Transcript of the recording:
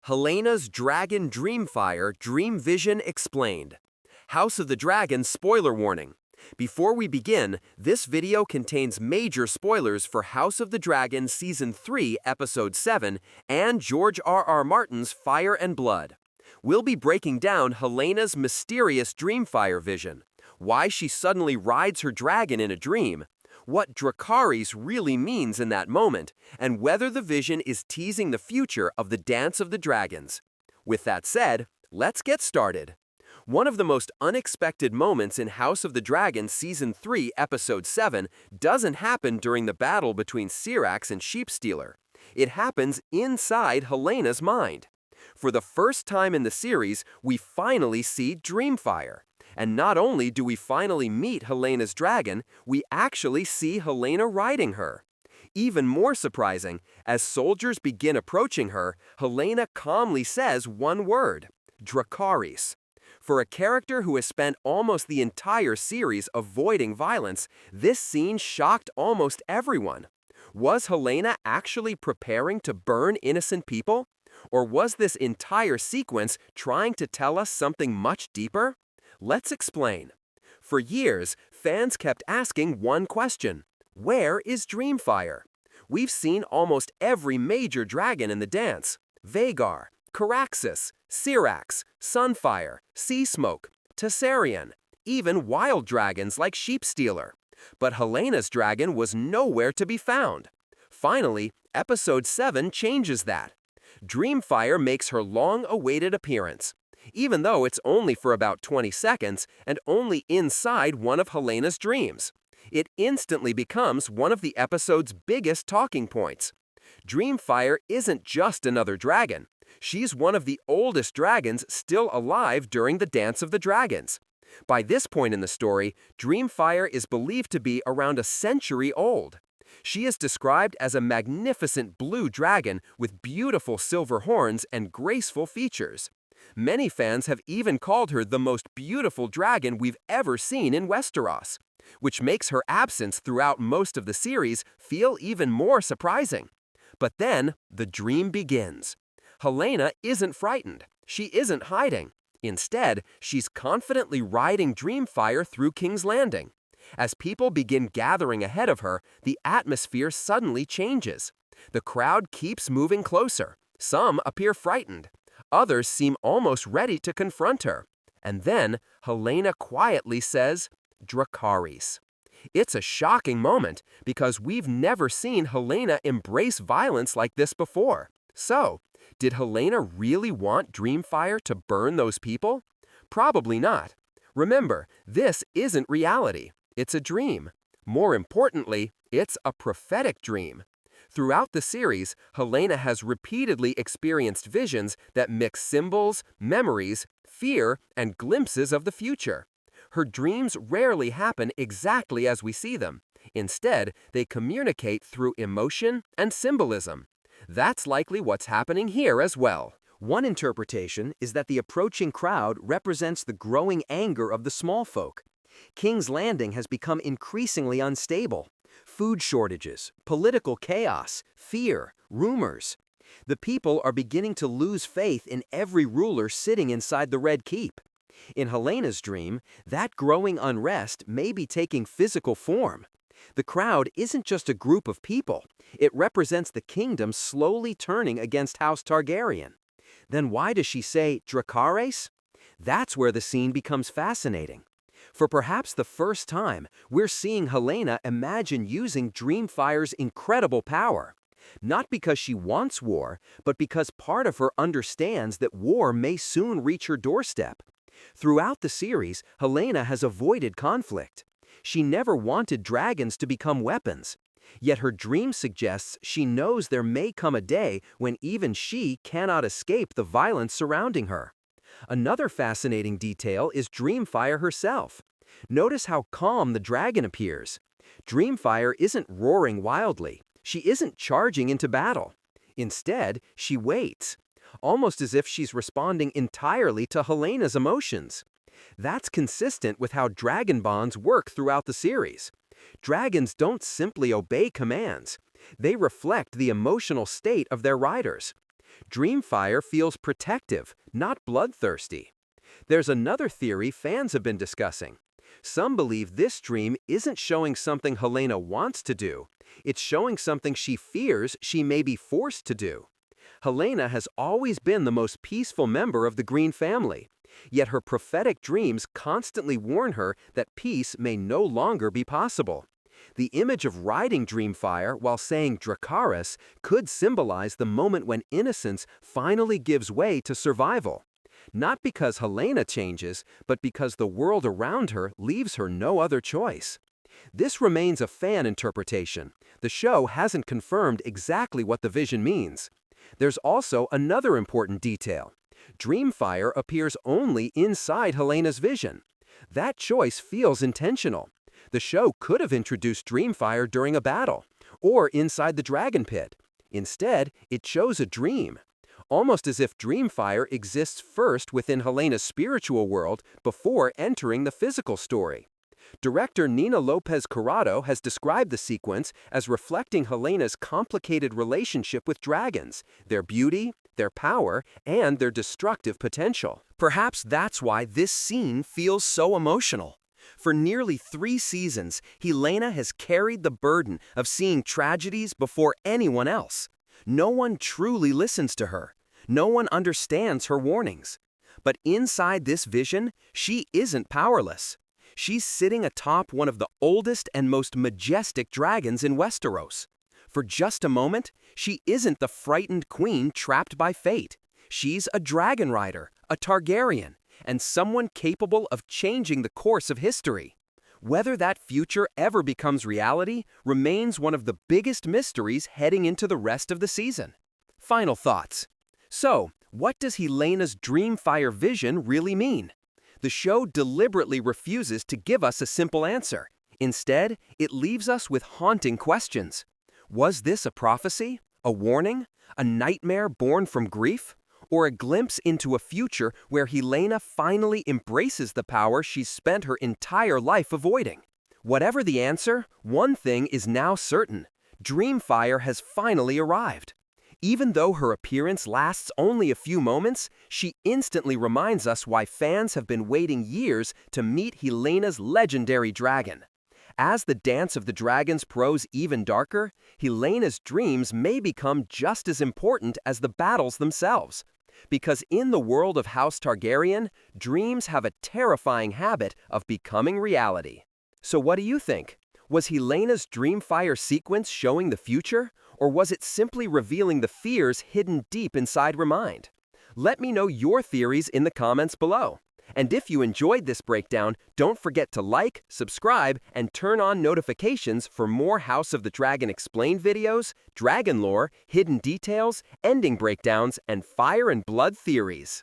Helena's Dragon Dreamfyre Dream Vision Explained. House of the Dragon spoiler warning. Before we begin, this video contains major spoilers for House of the Dragon Season 3, Episode 7, and George R.R. Martin's Fire and Blood. We'll be breaking down Helena's mysterious Dreamfyre vision, why she suddenly rides her dragon in a dream, what Dracarys really means in that moment, and whether the vision is teasing the future of the Dance of the Dragons. With that said, let's get started. One of the most unexpected moments in House of the Dragon Season 3, Episode 7 doesn't happen during the battle between Syrax and Sheepstealer. It happens inside Helena's mind. For the first time in the series, we finally see Dreamfyre. And not only do we finally meet Helena's dragon, we actually see Helaena riding her. Even more surprising, as soldiers begin approaching her, Helaena calmly says one word: Dracarys. For a character who has spent almost the entire series avoiding violence, this scene shocked almost everyone. Was Helaena actually preparing to burn innocent people? Or was this entire sequence trying to tell us something much deeper? Let's explain. For years, fans kept asking one question: where is Dreamfyre? We've seen almost every major dragon in the dance: Vhagar, Caraxes, Syrax, Sunfire, Seasmoke, Tessarion, even wild dragons like Sheepstealer. But Helena's dragon was nowhere to be found. Finally, Episode 7 changes that. Dreamfyre makes her long-awaited appearance. Even though it's only for about 20 seconds and only inside one of Helena's dreams. It instantly becomes one of the episode's biggest talking points. Dreamfyre isn't just another dragon. She's one of the oldest dragons still alive during the Dance of the Dragons. By this point in the story, Dreamfyre is believed to be around a century old. She is described as a magnificent blue dragon with beautiful silver horns and graceful features. Many fans have even called her the most beautiful dragon we've ever seen in Westeros, which makes her absence throughout most of the series feel even more surprising. But then, the dream begins. Helaena isn't frightened. She isn't hiding. Instead, she's confidently riding Dreamfyre through King's Landing. As people begin gathering ahead of her, the atmosphere suddenly changes. The crowd keeps moving closer. Some appear frightened. Others seem almost ready to confront her. And then, Helaena quietly says, Dracarys. It's a shocking moment because we've never seen Helaena embrace violence like this before. So, did Helaena really want Dreamfyre to burn those people? Probably not. Remember, this isn't reality. It's a dream. More importantly, it's a prophetic dream. Throughout the series, Helaena has repeatedly experienced visions that mix symbols, memories, fear, and glimpses of the future. Her dreams rarely happen exactly as we see them. Instead, they communicate through emotion and symbolism. That's likely what's happening here as well. One interpretation is that the approaching crowd represents the growing anger of the small folk. King's Landing has become increasingly unstable. Food shortages, political chaos, fear, rumors. The people are beginning to lose faith in every ruler sitting inside the Red Keep. In Helena's dream, that growing unrest may be taking physical form. The crowd isn't just a group of people. It represents the kingdom slowly turning against House Targaryen. Then why does she say Dracarys? That's where the scene becomes fascinating. For perhaps the first time, we're seeing Helaena imagine using Dreamfyre's incredible power. Not because she wants war, but because part of her understands that war may soon reach her doorstep. Throughout the series, Helaena has avoided conflict. She never wanted dragons to become weapons. Yet her dream suggests she knows there may come a day when even she cannot escape the violence surrounding her. Another fascinating detail is Dreamfyre herself. Notice how calm the dragon appears. Dreamfyre isn't roaring wildly. She isn't charging into battle. Instead, she waits, almost as if she's responding entirely to Helena's emotions. That's consistent with how dragon bonds work throughout the series. Dragons don't simply obey commands. They reflect the emotional state of their riders. Dreamfyre feels protective, not bloodthirsty. There's another theory fans have been discussing. Some believe this dream isn't showing something Helaena wants to do. It's showing something she fears she may be forced to do. Helaena has always been the most peaceful member of the Green family, yet her prophetic dreams constantly warn her that peace may no longer be possible. The image of riding Dreamfyre while saying Dracarys could symbolize the moment when innocence finally gives way to survival. Not because Helaena changes, but because the world around her leaves her no other choice. This remains a fan interpretation. The show hasn't confirmed exactly what the vision means. There's also another important detail. Dreamfyre appears only inside Helena's vision. That choice feels intentional. The show could have introduced Dreamfyre during a battle, or inside the dragon pit. Instead, it chose a dream. Almost as if Dreamfyre exists first within Helena's spiritual world before entering the physical story. Director Nina Lopez Corrado has described the sequence as reflecting Helena's complicated relationship with dragons, their beauty, their power, and their destructive potential. Perhaps that's why this scene feels so emotional. For nearly 3 seasons, Helaena has carried the burden of seeing tragedies before anyone else. No one truly listens to her. No one understands her warnings. But inside this vision, she isn't powerless. She's sitting atop one of the oldest and most majestic dragons in Westeros. For just a moment, she isn't the frightened queen trapped by fate. She's a dragon rider, a Targaryen, and someone capable of changing the course of history. Whether that future ever becomes reality remains one of the biggest mysteries heading into the rest of the season. Final thoughts. So, what does Helena's Dreamfyre vision really mean? The show deliberately refuses to give us a simple answer. Instead, it leaves us with haunting questions. Was this a prophecy? A warning? A nightmare born from grief? Or a glimpse into a future where Helaena finally embraces the power she's spent her entire life avoiding? Whatever the answer, one thing is now certain. Dreamfyre has finally arrived. Even though her appearance lasts only a few moments, she instantly reminds us why fans have been waiting years to meet Helena's legendary dragon. As the dance of the dragons grows even darker, Helena's dreams may become just as important as the battles themselves. Because in the world of House Targaryen, dreams have a terrifying habit of becoming reality. So what do you think? Was Helena's Dreamfyre sequence showing the future, or was it simply revealing the fears hidden deep inside her mind? Let me know your theories in the comments below. And if you enjoyed this breakdown, don't forget to like, subscribe, and turn on notifications for more House of the Dragon Explained videos, dragon lore, hidden details, ending breakdowns, and fire and blood theories.